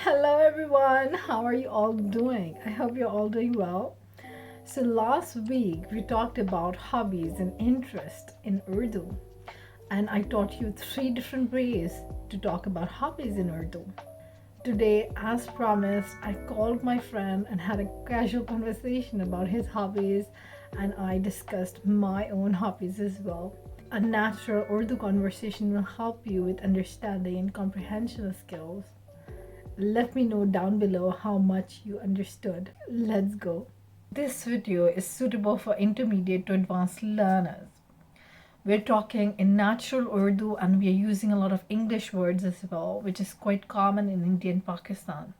Hello, everyone. How are you all doing? I hope you're all doing well. So, last week we talked about hobbies and interest in Urdu, and I taught you three different ways to talk about hobbies in Urdu. Today, as promised, I called my friend and had a casual conversation about his hobbies, and I discussed my own hobbies as well. A natural Urdu conversation will help you with understanding and comprehension skills. Let me know down below how much you understood. Let's go. This video is suitable for intermediate to advanced learners. We're talking in natural Urdu and we are using a lot of English words as well, which is quite common in India and Pakistan.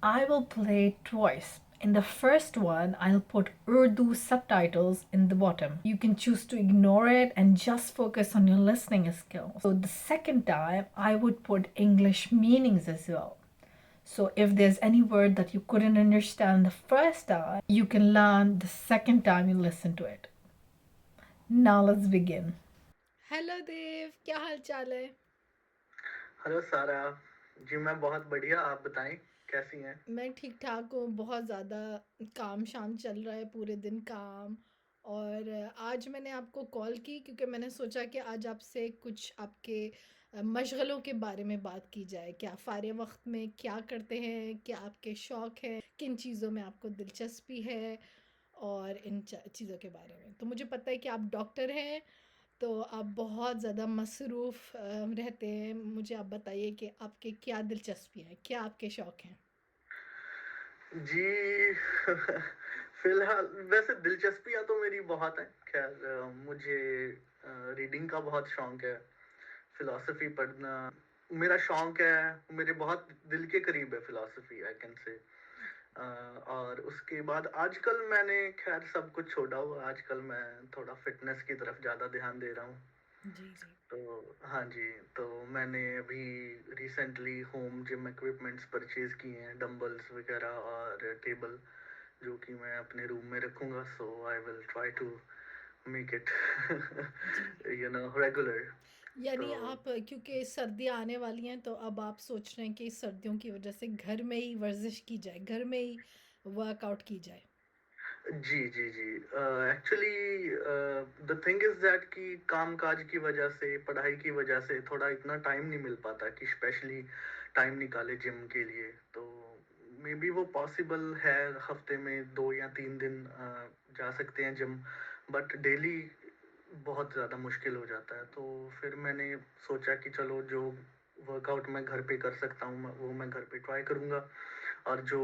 I will play twice. In the first one, I'll put Urdu subtitles in the bottom. You can choose to ignore it and just focus on your listening skills. So the second time, I would put English meanings as well. So if there's any word that you couldn't understand the first time, you can learn the second time you listen to it. Now let's begin. Hello Dev, क्या हाल चाल है? Hello सारा जी। मैं बहुत बढ़िया। आप बताएं कैसी हैं? मैं ठीक ठाक हूँ। बहुत ज़्यादा काम शाम चल रहा है, पूरे दिन काम। और आज मैंने आपको कॉल की क्योंकि मैंने सोचा कि आज आपसे कुछ आपके मशगलों के बारे में बात की जाए। क्या फ़ारिग वक्त में क्या करते हैं, क्या आपके शौक़ हैं, किन चीज़ों में आपको दिलचस्पी है, और इन चीज़ों के बारे में। तो मुझे पता है कि आप डॉक्टर हैं, तो आप बहुत ज़्यादा मसरूफ़ रहते हैं। मुझे आप बताइए कि आपके क्या दिलचस्पी है, क्या आपके शौक़ हैं? जी। फिलहाल वैसे दिलचस्पियां तो मेरी बहुत हैं। खैर, मुझे रीडिंग का बहुत शौक है। फिलॉसफी पढ़ना मेरा शौक है। मेरे बहुत दिल के करीब है फिलॉसफी, आई कैन से। और उसके बाद आजकल मैंने खैर सब कुछ छोड़ा हुआ। आजकल मैं थोड़ा फिटनेस की तरफ ज़्यादा ध्यान दे रहा हूँ। जी जी। तो हाँ जी, तो मैंने अभी recently home gym equipments purchase किए हैं, डंबल्स वगैरह और टेबल, जो कि मैं अपने रूम में रखूंगा। So I will try to make it जी। रेगुलर। तो यानी आप, क्योंकि सर्दियाँ आने वाली हैं, तो अब आप सोच रहे हैं कि सर्दियों की वजह से घर में ही वर्जिश की जाए, घर में ही वर्कआउट की जाए। जी जी जी। Actually the thing is that कि काम काज की वजह से, पढ़ाई की वजह से थोड़ा इतना टाइम नहीं मिल पाता कि स्पेशली टाइम निकाले जिम के लिए। तो मे बी वो पॉसिबल है, हफ्ते में 2 या 3 दिन जा सकते हैं जिम, बट डेली बहुत ज़्यादा मुश्किल हो जाता है। तो फिर मैंने सोचा कि चलो जो वर्कआउट मैं घर पे कर सकता हूँ वो मैं घर पे ट्राई करूँगा, और जो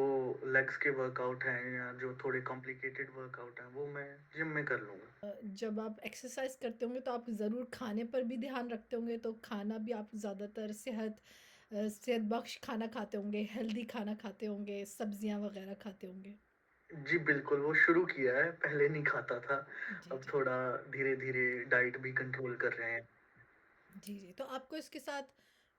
लेग्स के वर्कआउट हैं या जो थोड़े कॉम्प्लिकेटेड वर्कआउट हैं वो मैं जिम में कर लूँगा। जब आप एक्सरसाइज करते होंगे तो आप ज़रूर खाने पर भी ध्यान रखते होंगे, तो खाना भी आप ज़्यादातर सेहत बख्श खाना खाते होंगे, हेल्दी खाना खाते होंगे, सब्जियां वगैरह खाते होंगे। जी बिल्कुल, वो शुरू किया है, पहले नहीं खाता था। जी अब जी। थोड़ा धीरे-धीरे डाइट भी कंट्रोल कर रहे हैं। जी जी। तो आपको इसके साथ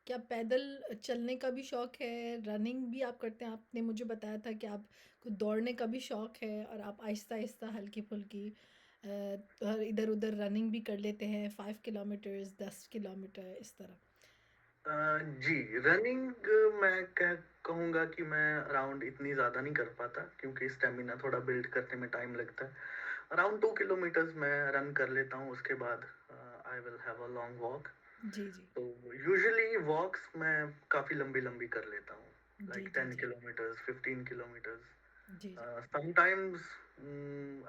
क्या पैदल चलने का भी शौक है, रनिंग भी आप करते हैं? आपने मुझे बताया था कि आपको दौड़ने का भी शौक है और आप आहिस्ता आहिस्ता हल्की फुल्की इधर उधर रनिंग भी कर लेते हैं, 5 किलोमीटर्स, 10 किलोमीटर, इस तरह। अ, जी, रनिंग मैं कहूँगा कि मैं अराउंड इतनी ज़्यादा नहीं कर पाता, क्योंकि स्टैमिना थोड़ा बिल्ड करने में टाइम लगता है। अराउंड 2 किलोमीटर्स मैं रन कर लेता हूँ, उसके बाद I will have a long walk. जी जी। तो यूजुअली वॉक्स मैं काफ़ी लंबी-लंबी कर लेता हूँ, जी लाइक जी। 10 जी किलोमीटर्स, 15 किलोमीटर्स, जी। जी समटाइम्स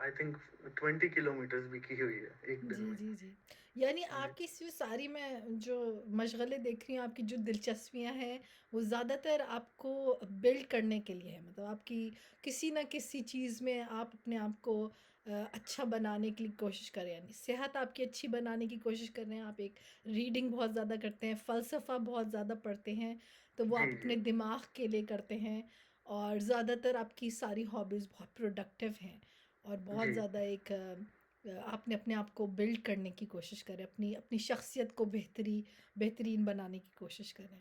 आई थिंक 20 किलोमीटर्स भी की हुई है एक दिन जी। में। जी। जी। यानी जी। आपकी इस सारी, मैं जो मशगले देख रही हूँ, आपकी जो दिलचस्पियाँ हैं, वो ज़्यादातर आपको बिल्ड करने के लिए है। मतलब आपकी किसी ना किसी चीज़ में आप अपने आप को अच्छा बनाने के लिए कोशिश करें, यानी सेहत आपकी अच्छी बनाने की कोशिश कर रहे हैं। आप एक रीडिंग बहुत ज़्यादा करते हैं, फ़लसफ़ा बहुत ज़्यादा पढ़ते हैं, तो वो आप जी, अपने जी। दिमाग के लिए करते हैं। और ज़्यादातर आपकी सारी हॉबीज़ बहुत प्रोडक्टिव हैं और बहुत जी, ज़्यादा एक आपने अपने आप को बिल्ड करने की कोशिश करें, अपनी अपनी शख्सियत को बेहतरीन बनाने की कोशिश करें।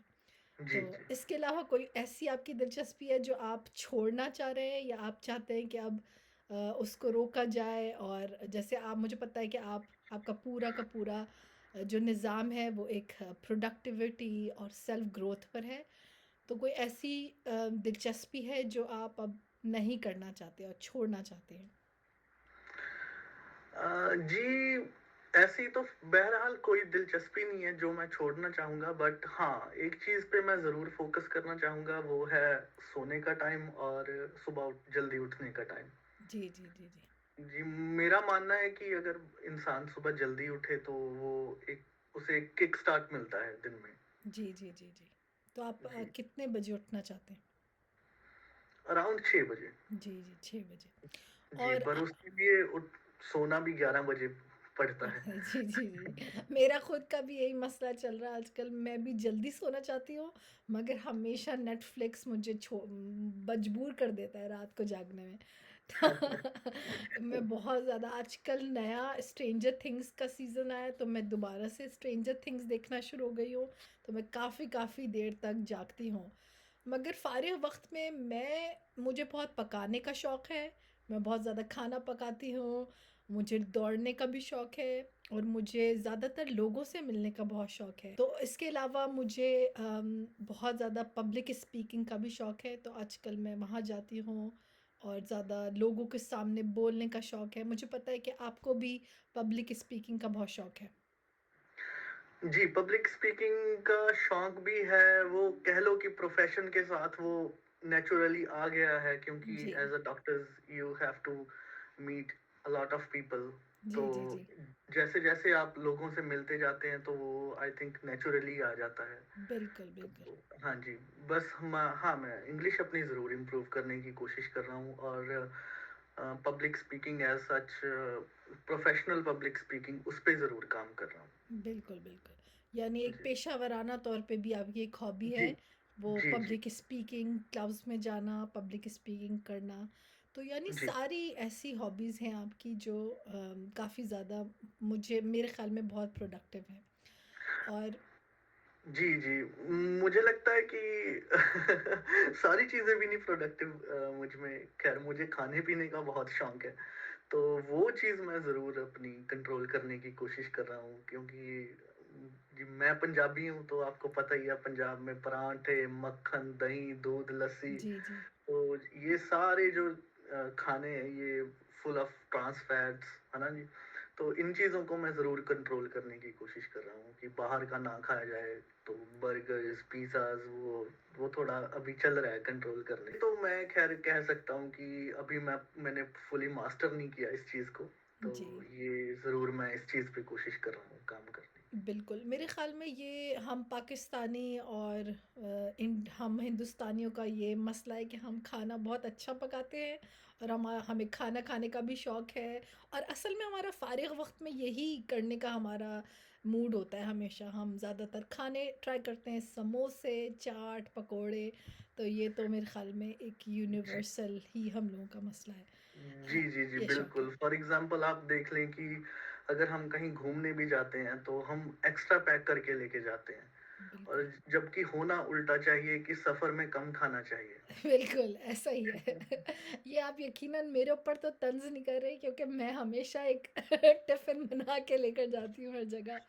जी, तो जी। इसके अलावा कोई ऐसी आपकी दिलचस्पी है जो आप छोड़ना चाह रहे हैं, या आप चाहते हैं कि अब उसको रोका जाए? और जैसे आप, मुझे पता है कि आपका पूरा का पूरा जो निज़ाम है वो एक प्रोडक्टिविटी और सेल्फ ग्रोथ पर है। तो कोई ऐसी दिलचस्पी है जो आप अब नहीं करना चाहते और छोड़ना चाहते हैं? जी, ऐसी तो बहरहाल कोई दिलचस्पी नहीं है जो मैं छोड़ना चाहूँगा, बट हाँ, एक चीज़ पे मैं ज़रूर फ़ोकस करना चाहूँगा, वो है सोने का टाइम और सुबह जल्दी उठने का टाइम। जी, जी, जी, जी। जी, मेरा मानना है कि अगर इंसान सुबह जल्दी उठे तो वो एक उसे एक किक स्टार्ट मिलता है दिन में। जी, जी, जी, जी। तो आप जी, कितने बजे उठना चाहते हैं? अराउंड 6 बजे। जी, जी, 6 बजे। जी, और पर उसके लिए सोना भी 11 बजे पड़ता है। जी, जी, जी। मेरा खुद का भी यही मसला चल रहा है आजकल। मैं भी जल्दी सोना चाहती हूँ, मगर हमेशा नेटफ्लिक्स मुझे मजबूर कर देता है रात को जागने में। तो मैं बहुत ज़्यादा आजकल नया स्ट्रेंजर थिंग्स का सीज़न आया है, तो मैं दोबारा से स्ट्रेंजर थिंग्स देखना शुरू हो गई हूँ, तो मैं काफ़ी देर तक जागती हूँ। मगर फ़ारिग वक़्त में मुझे बहुत पकाने का शौक़ है, मैं बहुत ज़्यादा खाना पकाती हूँ, मुझे दौड़ने का भी शौक़ है और मुझे ज़्यादातर लोगों से मिलने का बहुत शौक़ है। तो इसके अलावा मुझे बहुत ज़्यादा पब्लिक स्पीकिंग का भी शौक़ है, तो आजकल मैं वहाँ जाती हूँ और ज़्यादा लोगों के सामने बोलने का शौक़ है। मुझे पता है कि आपको भी पब्लिक स्पीकिंग का बहुत शौक़ है। जी, पब्लिक स्पीकिंग का शौक भी है, वो कह लो कि प्रोफ़ेशन के साथ वो नेचुरली आ गया है, क्योंकि जी। As a doctors you have to meet a lot of people. तो जी, जी, जी। जैसे-जैसे आप लोगों से मिलते जाते हैं तो वो आई थिंक नेचुरली आ जाता है। बिल्कुल, बिल्कुल। तो हाँ जी, बस हाँ, मैं इंग्लिश अपनी ज़रूर इम्प्रूव करने की कोशिश कर रहा हूँ, और public speaking as such, professional public speaking उस पे ज़रूर काम कर रहा हूँ। बिल्कुल, बिल्कुल। यानी एक जी। पेशेवराना तौर पे भी आपकी एक हॉबी जी, है, वो जी, जी, पब्लिक स्पीकिंग क्लब्स में जाना, पब्लिक स्पीकिंग करना। तो यानी जी। सारी ऐसी हॉबीज़ हैं आपकी जो काफ़ी ज़्यादा मुझे मेरे ख़्याल में बहुत प्रोडक्टिव हैं। और जी, जी। मुझे लगता है कि सारी चीज़ें भी नहीं प्रोडक्टिव मुझ में। ख़ैर, मुझे खाने-पीने का बहुत शौक है, तो वो चीज़ मैं ज़रूर अपनी कंट्रोल करने की कोशिश कर रहा हूँ, क्योंकि जी, मैं पंजाबी हूँ, तो आपको पता ही है पंजाब में पराठे, मक्खन, दही, दूध, लस्सी, जी, जी। तो ये सारे जो खाने हैं ये फुल ऑफ ट्रांस फैट्स, है ना जी? तो इन चीज़ों को मैं ज़रूर कंट्रोल करने की कोशिश कर रहा हूँ कि बाहर का ना खाया जाए। तो बर्गर्स, पिज़्ज़ाज़ वो थोड़ा अभी चल रहा है कंट्रोल करने। तो मैं ख़ैर कह सकता हूँ कि अभी मैंने फुली मास्टर नहीं किया इस चीज़ को। तो जी। ये ज़रूर मैं इस चीज़ पे कोशिश कर रहा हूँ काम करने की। बिल्कुल, मेरे ख़्याल में ये हम पाकिस्तानी और हम हिंदुस्तानियों का ये मसला है कि हम खाना बहुत अच्छा पकाते हैं और हमें खाना खाने का भी शौक़ है, और असल में हमारा फ़ारिग वक़्त में यही करने का हमारा मूड होता है हमेशा। हम ज़्यादातर खाने ट्राई करते हैं, समोसे, चाट, पकोड़े, तो ये तो मेरे ख़्याल में एक जी। यूनिवर्सल ही हम लोगों का मसला है। जी, जी, जी, ये शौक़ है। बिल्कुल। फॉर एग्ज़ाम्पल आप देख लें कि अगर हम कहीं घूमने भी जाते हैं, तो हम एक्स्ट्रा पैक करके लेके जाते हैं, और बिल्कुल। जबकि होना उल्टा चाहिए कि सफ़र में कम खाना चाहिए। बिल्कुल, ऐसा ही है। ये आप यकीनन मेरे ऊपर तो तंज़ नहीं कर रहे, क्योंकि मैं हमेशा एक टिफ़िन बना के लेकर जाती हूँ हर जगह।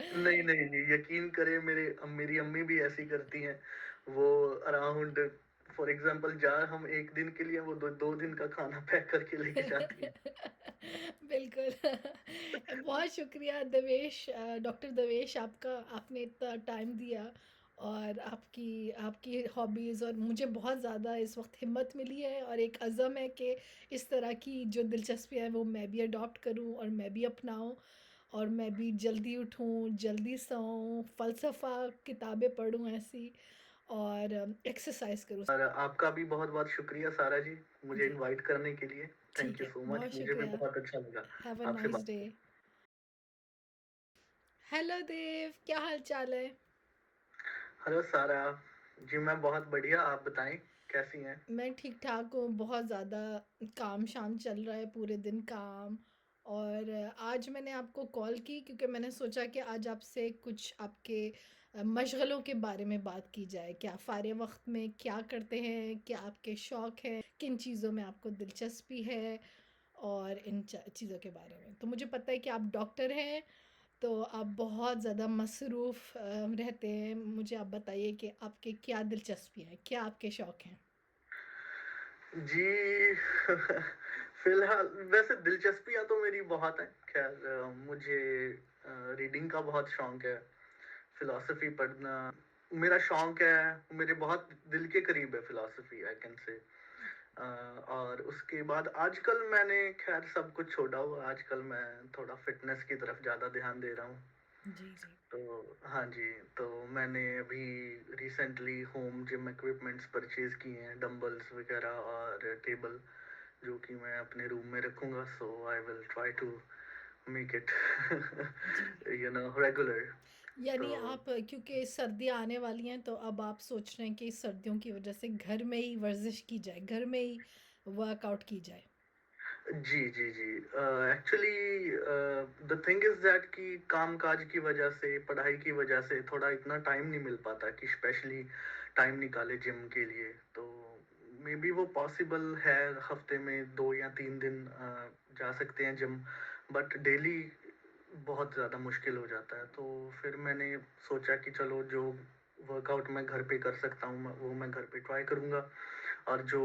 नहीं, नहीं, नहीं, यकीन करें, मेरी अम्मी भी ऐसी करती हैं। वो अराउंड फॉर एग्ज़ाम्पल हम 1 दिन के लिए, वो 2 दिन का खाना पैक करके लेके जाती हैं। बिल्कुल। बहुत शुक्रिया डॉक्टर देवेश, आपका। आपने इतना टाइम दिया और आपकी आपकी हॉबीज़, और मुझे बहुत ज़्यादा इस वक़्त हिम्मत मिली है और एक अज़म है कि इस तरह की जो दिलचस्पियाँ हैं वो मैं भी अडॉप्ट करूँ और मैं भी अपनाऊँ, और मैं भी जल्दी उठूँ, जल्दी सोऊँ, फ़लसफ़ा किताबें पढूँ ऐसी, और एक्सरसाइज़ करूँ। और आपका भी बहुत-बहुत शुक्रिया सारा जी, मुझे जी, इनवाइट करने के लिए। थैंक ठीक यू है। सो मच, बहुत मुझे भी शुक्रिया। बहुत अच्छा लगा हैव अ आपसे नाइस बात डे। करके। हेलो देव, क्या हाल-चाल है? हेलो सारा, जी मैं बहुत बढ़िया, आप बताएँ कैसी हैं? मैं ठीक-ठाक हूँ, बहुत ज़्यादा काम-शाम चल रहा है, पूरे दिन काम। और आज मैंने आपको कॉल की क्योंकि मैंने सोचा कि आज आपसे कुछ आपके मशग़लों के बारे में बात की जाए। क्या फ़ारिग़ वक़्त में क्या करते हैं? क्या आपके शौक़ हैं? किन चीज़ों में आपको दिलचस्पी है? और इन चीज़ों के बारे में। तो मुझे पता है कि आप डॉक्टर हैं, तो आप बहुत ज़्यादा मसरूफ़ रहते हैं। मुझे आप बताइए कि आपकी क्या दिलचस्पियाँ हैं? क्या आपके शौक हैं? जी। फिलहाल वैसे दिलचस्पियाँ तो मेरी बहुत हैं। ख़ैर मुझे रीडिंग का बहुत शौक है, फ़िलॉसफ़ी पढ़ना मेरा शौक है, मेरे बहुत दिल के करीब है फ़िलॉसफ़ी आई कैन से। और उसके बाद आजकल मैंने ख़ैर सब कुछ छोड़ा हुआ है, आजकल मैं थोड़ा फ़िटनेस की तरफ ज़्यादा ध्यान दे रहा हूँ। जी, जी। तो हाँ जी, तो मैंने अभी recently home gym equipments purchase किए हैं, डंबल्स वग़ैरह और टेबल, जो कि मैं अपने रूम में रखूँगा, so I will try to make it जी, जी। रेगुलर। यानी तो आप क्योंकि सर्दियाँ आने वाली हैं तो अब आप सोच रहे हैं कि सर्दियों की वज़ह से घर में ही वर्ज़िश की जाए, घर में ही वर्कआउट की जाए। जी, जी, जी। Actually the thing is that कि काम-काज की वजह से, पढ़ाई की वजह से थोड़ा इतना टाइम नहीं मिल पाता कि स्पेशली टाइम निकाले जिम के लिए। तो मे बी वो पॉसिबल है, हफ्ते में 2 या 3 दिन जा सकते हैं जिम, बट डेली बहुत ज़्यादा मुश्किल हो जाता है। तो फिर मैंने सोचा कि चलो जो वर्कआउट मैं घर पे कर सकता हूँ, वो मैं घर पे ट्राई करूँगा। और जो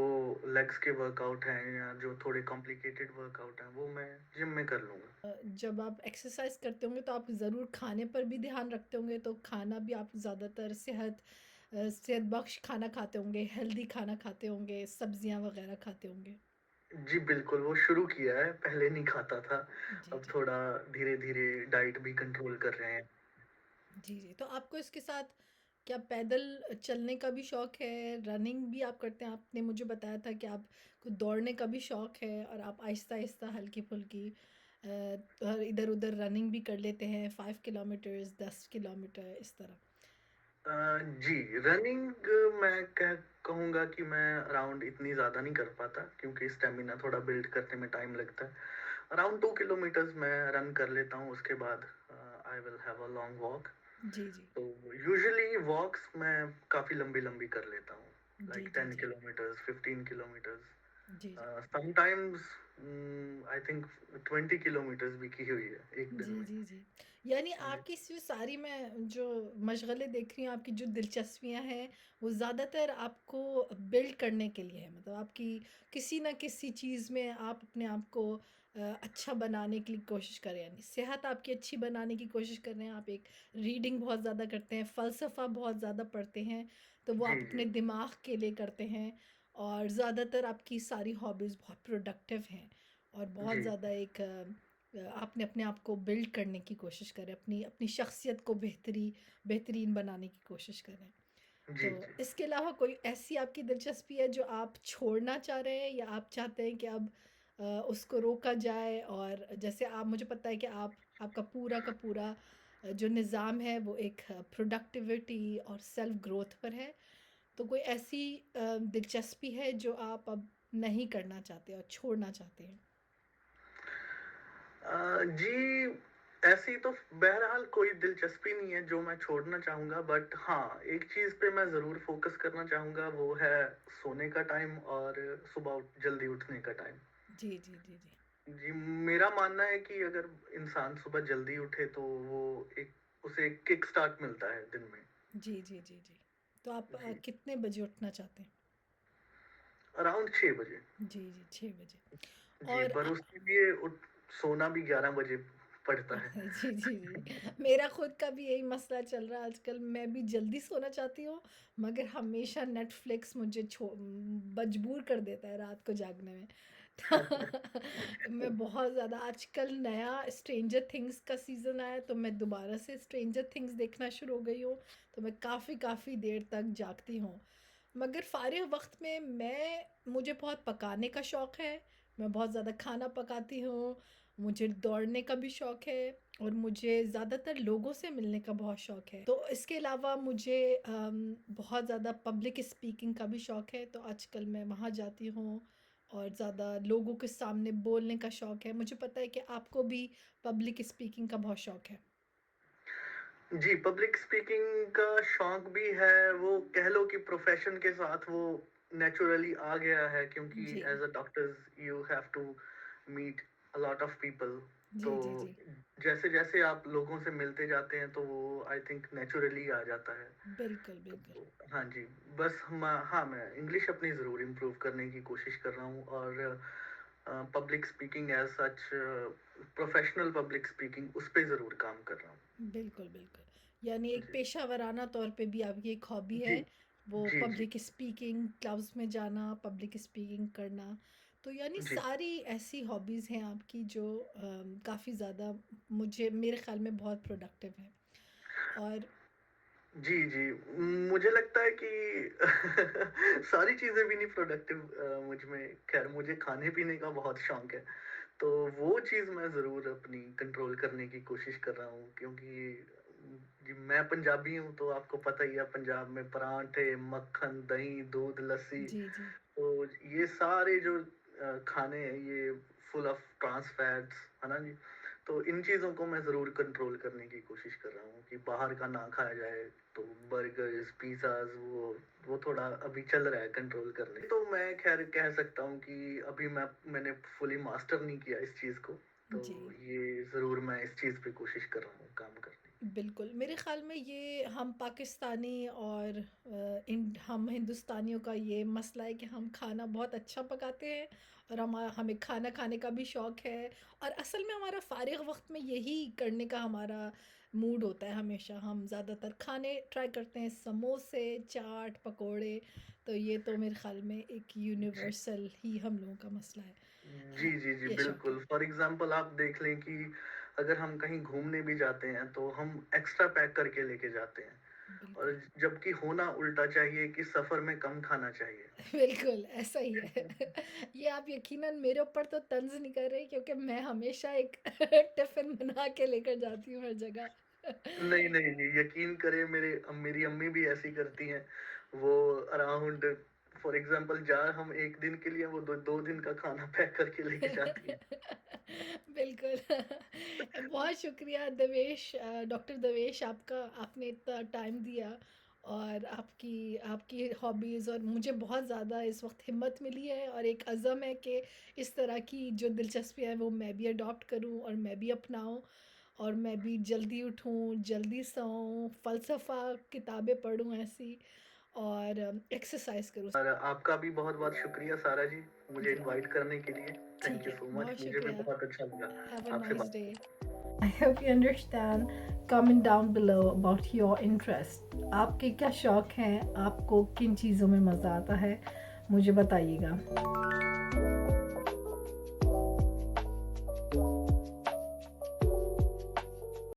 लेग्स के वर्कआउट हैं या जो थोड़े कॉम्प्लिकेटेड वर्कआउट हैं, वो मैं जिम में कर लूँगा। जब आप एक्सरसाइज करते होंगे तो आप ज़रूर खाने पर भी ध्यान रखते होंगे, तो खाना भी आप ज़्यादातर सेहत बख्श खाना खाते होंगे, हेल्दी खाना खाते होंगे, सब्जियां वगैरह खाते होंगे। जी, बिल्कुल, वो शुरू किया है, पहले नहीं खाता था, जी, अब जी। थोड़ा धीरे-धीरे डाइट भी कंट्रोल कर रहे हैं। जी, जी। तो आपको इसके साथ क्या पैदल चलने का भी शौक है? रनिंग भी आप करते हैं? आपने मुझे बताया था कि आपको दौड़ने का भी शौक है और आप आहिस्ता-आहिस्ता हल्की-फुल्की इधर-उधर रनिंग भी कर लेते हैं, 5 किलोमीटर्स, 10 किलोमीटर इस तरह। अ, जी, रनिंग मैं कहूँगा कि मैं अराउंड इतनी ज़्यादा नहीं कर पाता, क्योंकि स्टैमिना थोड़ा बिल्ड करने में टाइम लगता है। अराउंड 2 किलोमीटर्स मैं रन कर लेता हूँ, उसके बाद I will have a long walk. जी, जी। तो यूजुअली वॉक्स मैं काफ़ी लंबी-लंबी कर लेता हूँ, जी, लाइक जी, 10 जी। किलोमीटर्स, 15 किलोमीटर्स, जी, जी। समटाइम्स आई थिंक 20 किलोमीटर्स भी की हुई है एक दिन जी, में। जी, जी। यानी जी, आपकी इस सारी मैं जो मशगले देख रही हूँ, आपकी जो दिलचस्पियाँ हैं, वो ज़्यादातर आपको बिल्ड करने के लिए है। मतलब आपकी किसी न किसी चीज़ में आप अपने आप को अच्छा बनाने के लिए कोशिश कर रहे हैं। यानी सेहत आपकी अच्छी बनाने की कोशिश कर रहे हैं, आप एक रीडिंग बहुत ज़्यादा करते हैं, फ़लसफ़ा बहुत ज़्यादा पढ़ते हैं, तो वो जी, आप जी, अपने दिमाग के लिए करते हैं और ज़्यादातर आपकी सारी हॉबीज़ बहुत प्रोडक्टिव हैं और बहुत जी, ज़्यादा एक आपने अपने आप को बिल्ड करने की कोशिश करें, अपनी अपनी शख्सियत को बेहतरीन बनाने की कोशिश करें। जी, तो जी। इसके अलावा कोई ऐसी आपकी दिलचस्पी है जो आप छोड़ना चाह रहे हैं या आप चाहते हैं कि अब उसको रोका जाए? और जैसे आप मुझे पता है कि आपका पूरा का पूरा जो निज़ाम है वो एक प्रोडक्टिविटी और सेल्फ ग्रोथ पर है। तो कोई ऐसी दिलचस्पी है जो आप अब नहीं करना चाहते और छोड़ना चाहते हैं? जी, ऐसी तो बहरहाल कोई दिलचस्पी नहीं है जो मैं छोड़ना चाहूँगा, बट हाँ, एक चीज़ पे मैं ज़रूर फ़ोकस करना चाहूँगा, वो है सोने का टाइम और सुबह जल्दी उठने का टाइम। जी, जी, जी, जी। जी, मेरा मानना है कि अगर इंसान सुबह जल्दी उठे तो वो एक उसे एक किक स्टार्ट मिलता है दिन में। जी, जी, जी, जी। तो आप जी, कितने बजे उठना चाहते हैं? अराउंड 6 बजे। जी, जी, 6 बजे। जी, और पर उसके लिए सोना भी 11 बजे पड़ता है। जी, जी, जी। मेरा खुद का भी यही मसला चल रहा है आजकल। मैं भी जल्दी सोना चाहती हूँ, मगर हमेशा नेटफ्लिक्स मुझे मजबूर कर देता है रात को जागने में। तो मैं बहुत ज़्यादा आजकल नया स्ट्रेंजर थिंग्स का सीज़न आया है, तो मैं दोबारा से स्ट्रेंजर थिंग्स देखना शुरू हो गई हूँ, तो मैं काफ़ी देर तक जागती हूँ। मगर फ़ारिग वक़्त में मुझे बहुत पकाने का शौक़ है, मैं बहुत ज़्यादा खाना पकाती हूँ, मुझे दौड़ने का भी शौक़ है और मुझे ज़्यादातर लोगों से मिलने का बहुत शौक़ है। तो इसके अलावा मुझे बहुत ज़्यादा पब्लिक स्पीकिंग का भी शौक़ है, तो आजकल मैं वहाँ जाती हूँ और ज़्यादा लोगों के सामने बोलने का शौक़ है। मुझे पता है कि आपको भी पब्लिक स्पीकिंग का बहुत शौक़ है। जी, पब्लिक स्पीकिंग का शौक भी है, वो कह लो कि प्रोफ़ेशन के साथ वो नेचुरली आ गया है, क्योंकि जी। As a doctors you have to meet a lot of people. तो जी, जी, जी। जैसे-जैसे आप लोगों से मिलते जाते हैं तो वो आई थिंक नेचुरली आ जाता है। बिल्कुल, बिल्कुल। तो हाँ जी, बस हाँ, मैं इंग्लिश अपनी ज़रूर इम्प्रूव करने की कोशिश कर रहा हूँ और public speaking as such professional public speaking उस पे ज़रूर काम कर रहा हूँ। बिल्कुल, बिल्कुल। यानी एक जी। पेशा-वराना तौर पे भी आपकी एक हॉबी जी। है, वो जी, जी। पब्लिक स्पीकिंग क्लब्स में जाना, पब्लिक स्पीकिंग करना। तो यानी जी। सारी ऐसी हॉबीज़ हैं आपकी जो काफ़ी ज़्यादा मुझे मेरे ख़्याल में बहुत प्रोडक्टिव हैं। और जी, जी। मुझे लगता है कि सारी चीज़ें भी नहीं प्रोडक्टिव मुझ में ख़ैर मुझे खाने-पीने का बहुत शौक है। तो वो चीज़ मैं ज़रूर अपनी कंट्रोल करने की कोशिश कर रहा हूँ क्योंकि जी मैं पंजाबी हूँ तो आपको पता ही है पंजाब में पराठे, मक्खन, दही, दूध, लस्सी जी, जी। तो ये सारे जो खाने हैं ये फुल ऑफ ट्रांस फैट्स है ना जी? तो इन चीज़ों को मैं ज़रूर कंट्रोल करने की कोशिश कर रहा हूँ कि बाहर का ना खाया जाए। तो बर्गर्स, पिज़्ज़ाज़ वो थोड़ा अभी चल रहा है कंट्रोल करने। तो मैं ख़ैर कह सकता हूँ कि अभी मैंने फुली मास्टर नहीं किया इस चीज़ को। तो जी। ये ज़रूर मैं इस चीज़ पे कोशिश कर रहा हूँ काम करने की। बिल्कुल, मेरे ख़्याल में ये हम पाकिस्तानी और हम हिंदुस्तानियों का ये मसला है कि हम खाना बहुत अच्छा पकाते हैं और हमें खाना खाने का भी शौक है और असल में हमारा फ़ारिग वक़्त में यही करने का हमारा मूड होता है हमेशा। हम ज़्यादातर खाने ट्राई करते हैं, समोसे, चाट, पकोड़े, तो ये तो मेरे ख़्याल में एक जी। यूनिवर्सल ही हम लोगों का मसला है। जी, जी, जी, ये शौक है। बिल्कुल। फॉर एग्ज़ाम्पल आप देख लें कि अगर हम कहीं घूमने भी जाते हैं, तो हम एक्स्ट्रा पैक करके लेके जाते हैं और बिल्कुल। जबकि होना उल्टा चाहिए कि सफ़र में कम खाना चाहिए। बिल्कुल, ऐसा ही है। ये आप यकीनन मेरे ऊपर तो तंज़ नहीं कर रहे क्योंकि मैं हमेशा एक टिफ़िन बना के लेकर जाती हूँ हर जगह। नहीं, नहीं, नहीं, यकीन करें मेरी अम्मी भी ऐसी करती हैं। वो अराउंड फॉर एग्ज़ाम्पल हम 1 दिन के लिए वो 2 दिन का खाना पैक करके लेके जाती हैं। बिल्कुल। बहुत शुक्रिया डॉक्टर देवेश आपका, आपने इतना टाइम दिया और आपकी आपकी हॉबीज़ और मुझे बहुत ज़्यादा इस वक़्त हिम्मत मिली है और एक अज़म है कि इस तरह की जो दिलचस्पियाँ हैं वो मैं भी अडॉप्ट करूँ और मैं भी अपनाऊँ और मैं भी जल्दी उठूँ, जल्दी सोऊँ, फ़लसफ़ा किताबें पढूँ ऐसी और एक्सरसाइज़ करूँ। और आपका भी बहुत-बहुत शुक्रिया सारा जी, मुझे जी, इनवाइट करने के लिए। ठीक थैंक यू है। So much. बहुत मुझे भी शुक्रिया। बहुत अच्छा लगा हैव अ आपसे नाइस बात डे। करके। I hope you understand. Comment down below about your interest. आपके क्या शौक हैं? आपको किन चीज़ों में मज़ा आता है? मुझे बताइएगा।